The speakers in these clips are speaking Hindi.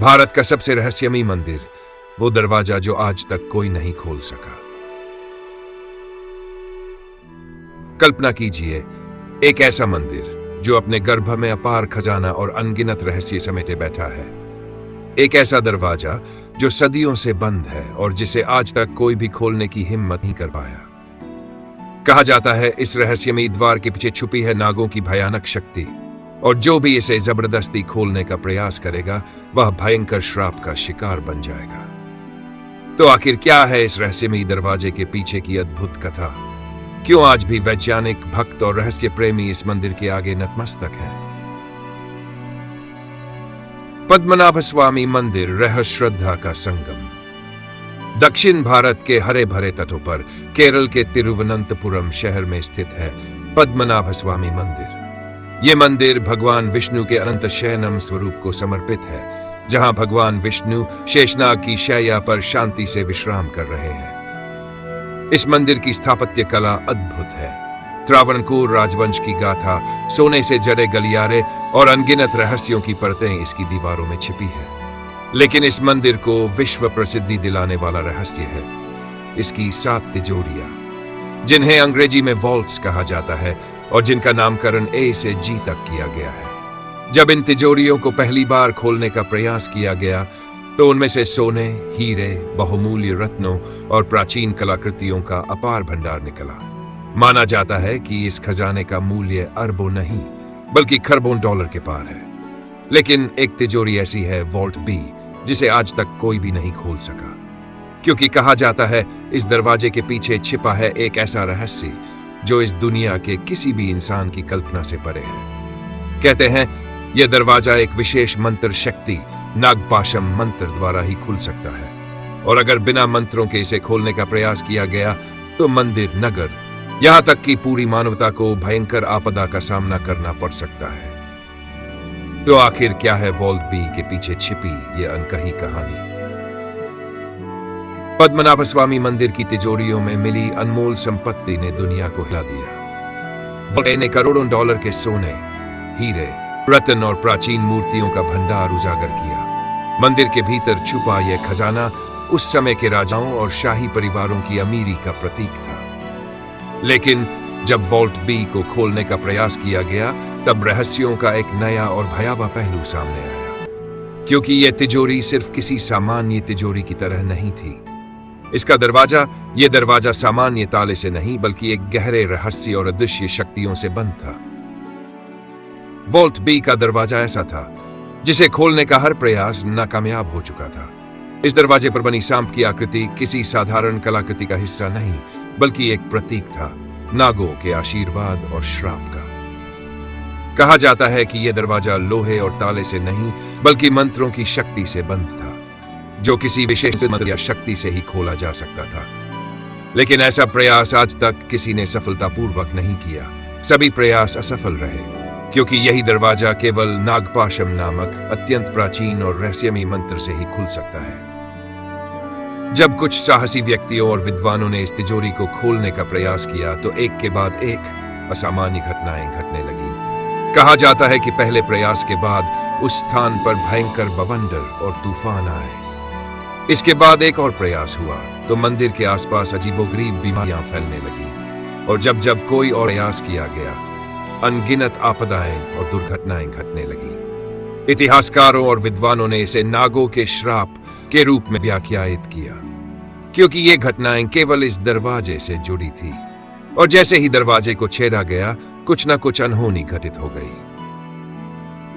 भारत का सबसे रहस्यमयी मंदिर, वो दरवाजा जो आज तक कोई नहीं खोल सका। कल्पना कीजिए, एक ऐसा मंदिर जो अपने गर्भ में अपार खजाना और अनगिनत रहस्य समेटे बैठा है। एक ऐसा दरवाजा जो सदियों से बंद है और जिसे आज तक कोई भी खोलने की हिम्मत नहीं कर पाया। कहा जाता है इस रहस्यमयी द्वार के पीछे छुपी है नागों की भयानक शक्ति, और जो भी इसे जबरदस्ती खोलने का प्रयास करेगा वह भयंकर श्राप का शिकार बन जाएगा। तो आखिर क्या है इस रहस्यमयी दरवाजे के पीछे की अद्भुत कथा? क्यों आज भी वैज्ञानिक, भक्त और रहस्य प्रेमी इस मंदिर के आगे नतमस्तक हैं? पद्मनाभ स्वामी मंदिर रहस्य श्रद्धा का संगम। दक्षिण भारत के हरे भरे तटों पर केरल के तिरुवनंतपुरम शहर में स्थित है पद्मनाभ स्वामी मंदिर। यह मंदिर भगवान विष्णु के अनंत शयनम स्वरूप को समर्पित है, जहां भगवान विष्णु शेषनाग की शैया पर शांति से विश्राम कर रहे हैं। इस मंदिर की स्थापत्य कला अद्भुत है। त्रावणकोर राजवंश की गाथा, सोने से जड़े गलियारे और अनगिनत रहस्यों की परतें इसकी दीवारों में छिपी है। लेकिन इस मंदिर को विश्व प्रसिद्धि दिलाने वाला रहस्य है इसकी 7 तिजोरियां, जिन्हें अंग्रेजी में वॉल्ट्स कहा जाता है और जिनका नामकरण ए से जी तक किया गया है। जब इन तिजोरियों को पहली बार खोलने का प्रयास किया गया तो उनमें से सोने, हीरे, बहुमूल्य रत्नों और प्राचीन कलाकृतियों का अपार भंडार निकला। माना जाता है कि इस खजाने का मूल्य अरबों नहीं बल्कि खरबों डॉलर के पार है। लेकिन एक तिजोरी ऐसी है, वॉल्ट बी, जिसे आज तक कोई भी नहीं खोल सका, क्योंकि कहा जाता है इस दरवाजे के पीछे छिपा है एक ऐसा रहस्य जो इस दुनिया के किसी भी इंसान की कल्पना से परे है। कहते हैं यह दरवाजा एक विशेष मंत्र शक्ति, नागपाशम मंत्र द्वारा ही खुल सकता है, और अगर बिना मंत्रों के इसे खोलने का प्रयास किया गया तो मंदिर, नगर, यहां तक कि पूरी मानवता को भयंकर आपदा का सामना करना पड़ सकता है। तो आखिर क्या है वॉल्ट बी के पीछे छिपी यह अनकही कहानी? पद्मनाभ स्वामी मंदिर की तिजोरियों में मिली अनमोल संपत्ति ने दुनिया को हिला दिया। वॉल्ट ने करोड़ों डॉलर के सोने, हीरे, रत्न और प्राचीन मूर्तियों का भंडार उजागर किया। मंदिर के भीतर छुपा यह खजाना उस समय के राजाओं और शाही परिवारों की अमीरी का प्रतीक था। लेकिन जब वॉल्ट बी को खोलने का प्रयास किया गया तब रहस्यों का एक नया और भयावह पहलू सामने आया, क्योंकि यह तिजोरी सिर्फ किसी सामान्य तिजोरी की तरह नहीं थी। इसका यह दरवाजा सामान्य ताले से नहीं बल्कि एक गहरे रहस्य और अदृश्य शक्तियों से बंद था। वॉल्ट बी का दरवाजा ऐसा था जिसे खोलने का हर प्रयास नाकामयाब हो चुका था। इस दरवाजे पर बनी सांप की आकृति किसी साधारण कलाकृति का हिस्सा नहीं बल्कि एक प्रतीक था, नागों के आशीर्वाद और श्राप का। कहा जाता है कि यह दरवाजा लोहे और ताले से नहीं बल्कि मंत्रों की शक्ति से बंद था, जो किसी विशेष मंत्र या शक्ति से ही खोला जा सकता था। लेकिन ऐसा प्रयास आज तक किसी ने सफलतापूर्वक नहीं किया। सभी प्रयास असफल रहे, क्योंकि यही दरवाजा केवल नागपाशम नामक अत्यंत प्राचीन और रहस्यमयी मंत्र से ही खुल सकता है। जब कुछ साहसी व्यक्तियों और विद्वानों ने इस तिजोरी को खोलने का प्रयास किया तो एक के बाद एक असामान्य घटनाएं घटने लगी। कहा जाता है कि पहले प्रयास के बाद उस स्थान पर भयंकर बवंडर और तूफान आए। इसके बाद एक और प्रयास हुआ तो मंदिर के आसपास अजीबोगरीब बीमारियां फैलने लगी, और जब जब कोई और प्रयास किया गया अनगिनत आपदाएं और दुर्घटनाएं घटने लगी। इतिहासकारों और विद्वानों ने इसे नागों के श्राप के रूप में व्याख्यायित किया, क्योंकि ये घटनाएं केवल इस दरवाजे से जुड़ी थी, और जैसे ही दरवाजे को छेड़ा गया कुछ न कुछ अनहोनी घटित हो गई।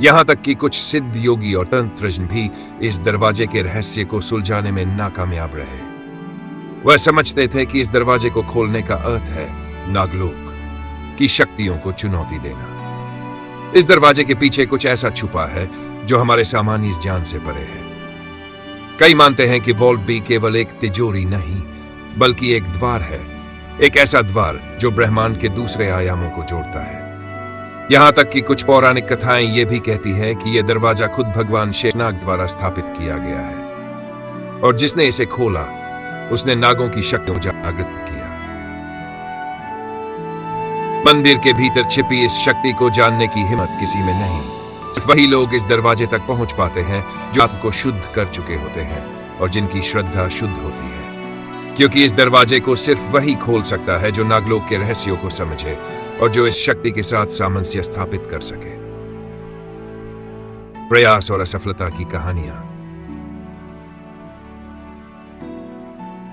यहां तक कि कुछ सिद्ध योगी और तंत्रज्ञ भी इस दरवाजे के रहस्य को सुलझाने में नाकामयाब रहे। वह समझते थे कि इस दरवाजे को खोलने का अर्थ है नागलोक की शक्तियों को चुनौती देना। इस दरवाजे के पीछे कुछ ऐसा छुपा है जो हमारे सामान्य ज्ञान से परे है। कई मानते हैं कि वॉल्ट बी केवल एक तिजोरी नहीं बल्कि एक द्वार है, एक ऐसा द्वार जो ब्रह्मांड के दूसरे आयामों को जोड़ता है। यहां तक कि कुछ पौराणिक कथाएं ये भी कहती हैं कि यह दरवाजा खुद भगवान शेषनाग द्वारा स्थापित किया गया है, और जिसने इसे खोला उसने नागों की शक्ति को जागृत किया। मंदिर के भीतर छिपी इस शक्ति को जानने की हिम्मत किसी में नहीं, वही लोग इस दरवाजे तक पहुंच पाते हैं जो आत्मा को शुद्ध कर चुके होते हैं और जिनकी श्रद्धा शुद्ध होती है, क्योंकि इस दरवाजे को सिर्फ वही खोल सकता है जो नागलोक के रहस्यों को समझे और जो इस शक्ति के साथ सामंजस्य स्थापित कर सके। प्रयास और असफलता की कहानियां।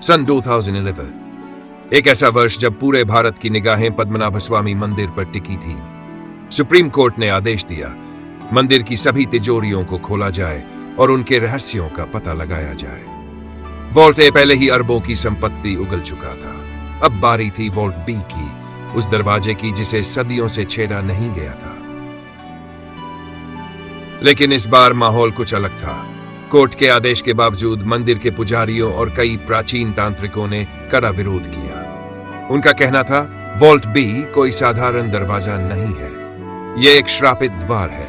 सन 2011 एक ऐसा वर्ष जब पूरे भारत की निगाहें पद्मनाभस्वामी मंदिर पर टिकी थी। सुप्रीम कोर्ट ने आदेश दिया, मंदिर की सभी तिजोरियों को खोला जाए और उनके रहस्यों का पता लगाया जाए। वॉल्ट ए पहले ही अरबों की संपत्ति उगल चुका था। अब बारी थी वॉल्ट बी की, उस दरवाजे की जिसे सदियों से छेड़ा नहीं गया था। लेकिन इस बार माहौल कुछ अलग था। कोर्ट के आदेश के बावजूद मंदिर के पुजारियों और कई प्राचीन तांत्रिकों ने कड़ा विरोध किया। उनका कहना था, वॉल्ट बी कोई साधारण दरवाजा नहीं है, यह एक श्रापित द्वार है।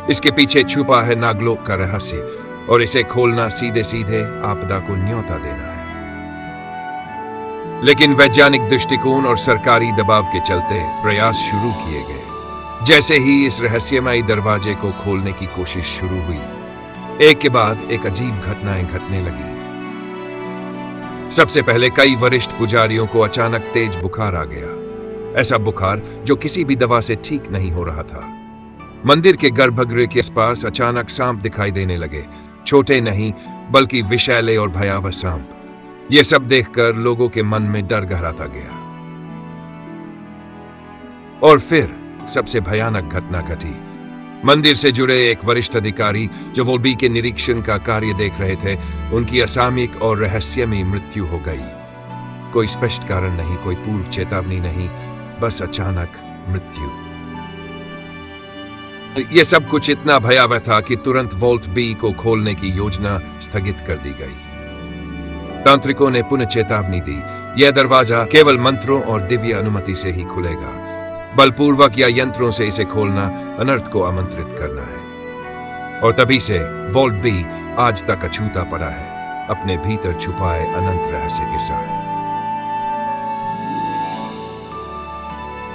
इसके पीछे छुपा है नागलोक का रहस्य और इसे खोलना सीधे सीधे आपदा को न्योता देना है। लेकिन वैज्ञानिक दृष्टिकोण और सरकारी दबाव के चलते प्रयास शुरू किए गए। जैसे ही इस रहस्यमयी दरवाजे को खोलने की कोशिश शुरू हुई, एक के बाद एक अजीब घटनाएं घटने लगी। सबसे पहले कई वरिष्ठ पुजारियों को अचानक तेज बुखार आ गया, ऐसा बुखार जो किसी भी दवा से ठीक नहीं हो रहा था। मंदिर के गर्भगृह के आसपास अचानक सांप दिखाई देने लगे, छोटे नहीं बल्कि विषैले और भयावह सांप। यह सब देखकर लोगों के मन में डर गहराता गया। और फिर सबसे भयानक घटना घटी। मंदिर से जुड़े एक वरिष्ठ अधिकारी जो वॉल्ट बी के निरीक्षण का कार्य देख रहे थे, उनकी असामयिक और रहस्यमयी मृत्यु हो गई। कोई स्पष्ट कारण नहीं, कोई पूर्व चेतावनी नहीं, बस अचानक मृत्यु। यह सब कुछ इतना भयावह था कि तुरंत वॉल्ट बी को खोलने की योजना स्थगित कर दी गई। तांत्रिकों ने पुनः चेतावनी दी, यह दरवाजा केवल मंत्रों और दिव्य अनुमति से ही खुलेगा। बलपूर्वक या यंत्रों से इसे खोलना अनर्थ को आमंत्रित करना है। और तभी से वॉल्ट बी आज तक अछूता पड़ा है, अपने भीतर छुपाए अनंत रहस्य के साथ।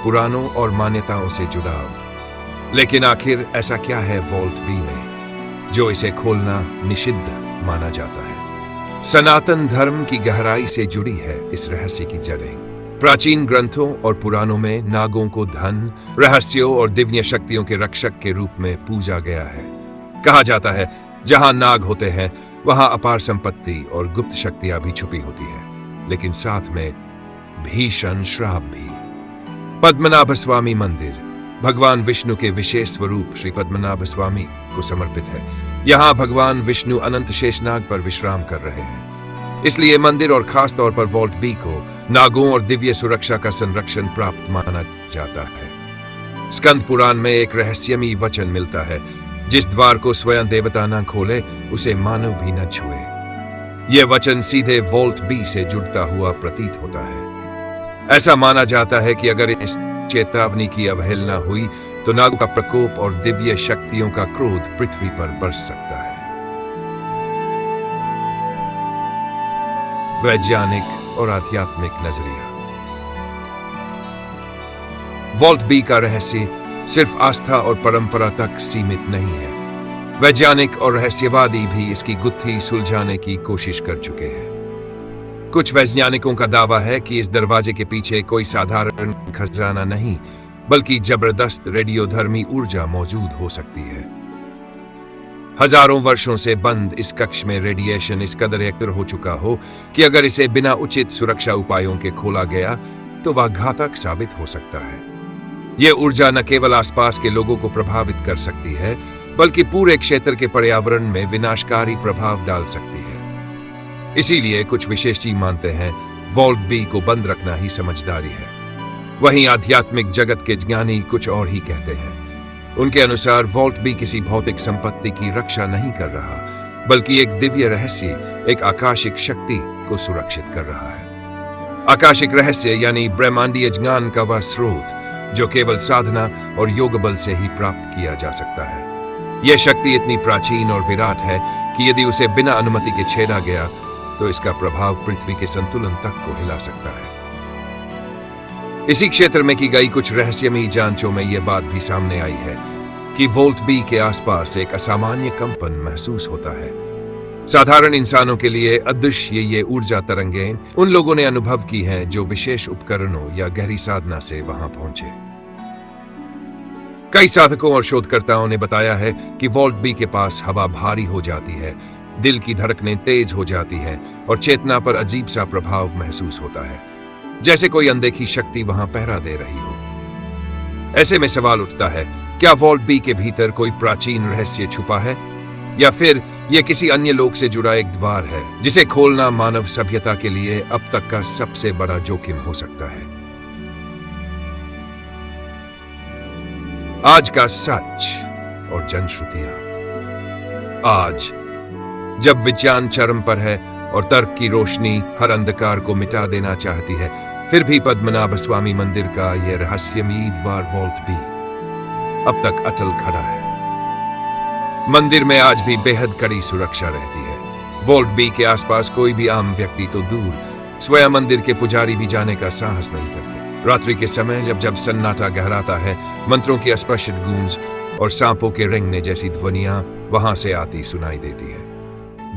पुराणों और मान्यताओं से जुड़ाव। लेकिन आखिर ऐसा क्या है वॉल्ट बी में जो इसे खोलना निषिद्ध माना जाता है? सनातन धर्म की गहराई से जुड़ी है इस रहस्य की जड़ें। प्राचीन ग्रंथों और पुराणों में नागों को धन, रहस्यों और दिव्य शक्तियों के रक्षक के रूप में पूजा गया है। कहा जाता है, जहां नाग होते हैं वहां अपार संपत्ति और गुप्त शक्तियां भी छुपी होती है, लेकिन साथ में भीषण श्राप भी। पद्मनाभस्वामी मंदिर भगवान विष्णु के विशेष स्वरूप श्री पद्मनाभस्वामी को समर्पित है। यहाँ भगवान विष्णु अनंत शेषनाग पर विश्राम कर रहे हैं, इसलिए मंदिर और खास तौर पर वॉल्ट बी को नागों और दिव्य सुरक्षा का संरक्षण प्राप्त माना जाता है। स्कंद पुराण में एक रहस्यमयी वचन मिलता है, जिस द्वार को स्वयं देवता न खोले उसे मानव भी न छुए। यह वचन सीधे वॉल्ट बी से जुड़ता हुआ प्रतीत होता है। ऐसा माना जाता है कि अगर इस चेतावनी की अवहेलना हुई तो नागों का प्रकोप और दिव्य शक्तियों का क्रोध पृथ्वी पर बरस सकता है। वैज्ञानिक और आध्यात्मिक नजरिया। वॉल्ट बी का रहस्य सिर्फ आस्था और परंपरा तक सीमित नहीं है। वैज्ञानिक और रहस्यवादी भी इसकी गुत्थी सुलझाने की कोशिश कर चुके हैं। कुछ वैज्ञानिकों का दावा है कि इस दरवाजे के पीछे कोई साधारण खजाना नहीं, बल्कि जबरदस्त रेडियोधर्मी ऊर्जा मौजूद हो सकती है। हजारों वर्षों से बंद इस कक्ष में रेडिएशन इस कदर एक्टिव हो चुका हो कि अगर इसे बिना उचित सुरक्षा उपायों के खोला गया तो वह घातक साबित हो सकता है। यह ऊर्जा न केवल आसपास के लोगों को प्रभावित कर सकती है, बल्कि पूरे क्षेत्र के पर्यावरण में विनाशकारी प्रभाव डाल सकती है। इसीलिए कुछ विशेषज्ञ मानते हैं वॉल्ट बी को बंद रखना ही समझदारी है। वहीं आध्यात्मिक जगत के ज्ञानी कुछ और ही कहते हैं। उनके अनुसार वॉल्ट बी किसी भौतिक संपत्ति की रक्षा नहीं कर रहा, बल्कि एक दिव्य रहस्य, एक आकाशिक शक्ति को सुरक्षित कर रहा है। आकाशिक रहस्य यानी ब्रह्मांडीय ज्ञान का वह स्रोत जो केवल साधना और योग बल से ही प्राप्त किया जा सकता है। यह शक्ति इतनी प्राचीन और विराट है कि यदि उसे बिना अनुमति के छेड़ा गया तो इसका प्रभाव पृथ्वी के संतुलन तक को हिला सकता है। इसी क्षेत्र में की गई कुछ रहस्यमयी जांचों में यह बात भी सामने आई है कि कि वोल्ट बी के आसपास एक असामान्य कंपन महसूस होता है। साधारण इंसानों के लिए अदृश्य ये ऊर्जा तरंगें उन लोगों ने अनुभव की हैं जो विशेष उपकरणों या गहरी साधना से वहां पहुंचे। कई साधकों और शोधकर्ताओं ने बताया है कि वोल्ट बी के पास हवा भारी हो जाती है, दिल की धड़कनें तेज हो जाती हैं और चेतना पर अजीब सा प्रभाव महसूस होता है, जैसे कोई अनदेखी शक्ति वहां पहरा दे रही हो। ऐसे में सवाल उठता है, क्या वोल्ट बी के भीतर कोई प्राचीन रहस्य छुपा है, या फिर यह किसी अन्य लोक से जुड़ा एक द्वार है जिसे खोलना मानव सभ्यता के लिए अब तक का सबसे बड़ा जोखिम हो सकता है। आज का सच और जनश्रुतियां। आज जब विज्ञान चरम पर है और तर्क की रोशनी हर अंधकार को मिटा देना चाहती है, फिर भी पद्मनाभ स्वामी मंदिर का यह रहस्यमयी द्वार वोल्ट बी अब तक अटल खड़ा है। मंदिर में आज भी बेहद कड़ी सुरक्षा रहती है। वोल्ट बी के आसपास कोई भी आम व्यक्ति तो दूर, स्वयं मंदिर के पुजारी भी जाने का साहस नहीं करते। रात्रि के समय जब सन्नाटा गहराता है, मंत्रों की अस्पष्ट गूंज और सांपों के रेंगने जैसी ध्वनियां वहां से आती सुनाई देती है।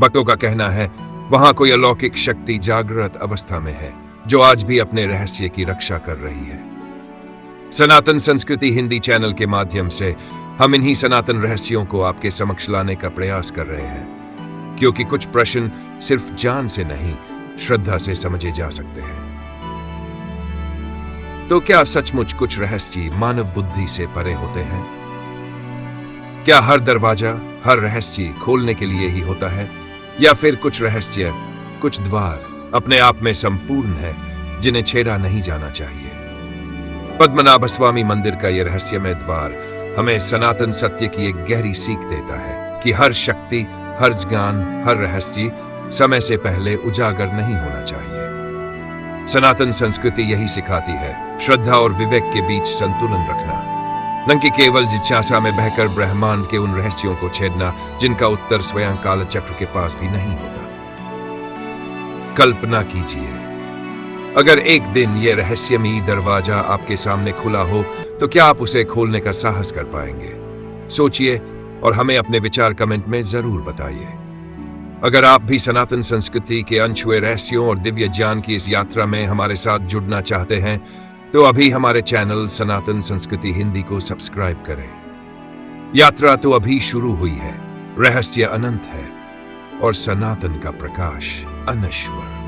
भक्तों का कहना है वहां कोई अलौकिक शक्ति जागृत अवस्था में है जो आज भी अपने रहस्य की रक्षा कर रही है। सनातन संस्कृति हिंदी चैनल के माध्यम से हम इन्हीं सनातन रहस्यों को आपके समक्ष लाने का प्रयास कर रहे हैं, क्योंकि कुछ प्रश्न सिर्फ ज्ञान से नहीं, श्रद्धा से समझे जा सकते हैं। तो क्या सचमुच कुछ रहस्य मानव बुद्धि से परे होते हैं? क्या हर दरवाजा, हर रहस्य खोलने के लिए ही होता है, या फिर कुछ रहस्य, कुछ द्वार अपने आप में संपूर्ण है जिन्हें छेड़ा नहीं जाना चाहिए? पद्मनाभ स्वामी मंदिर का यह रहस्यमय द्वार हमें सनातन सत्य की एक गहरी सीख देता है कि हर शक्ति, हर ज्ञान, हर रहस्य समय से पहले उजागर नहीं होना चाहिए। सनातन संस्कृति यही सिखाती है, श्रद्धा और विवेक के बीच संतुलन रखना, न कि केवल जिज्ञासा में बहकर ब्रह्मांड के उन रहस्यों को छेड़ना जिनका उत्तर स्वयं कालचक्र के पास भी नहीं होता। कल्पना कीजिए, अगर एक दिन यह रहस्यमयी दरवाजा आपके सामने खुला हो तो क्या आप उसे खोलने का साहस कर पाएंगे? सोचिए और हमें अपने विचार कमेंट में जरूर बताइए। अगर आप भी सनातन संस्कृति के अनछुए रहस्यों और दिव्य ज्ञान की इस यात्रा में हमारे साथ जुड़ना चाहते हैं तो अभी हमारे चैनल सनातन संस्कृति हिंदी को सब्सक्राइब करें। यात्रा तो अभी शुरू हुई है, रहस्य अनंत है और सनातन का प्रकाश अनश्वर।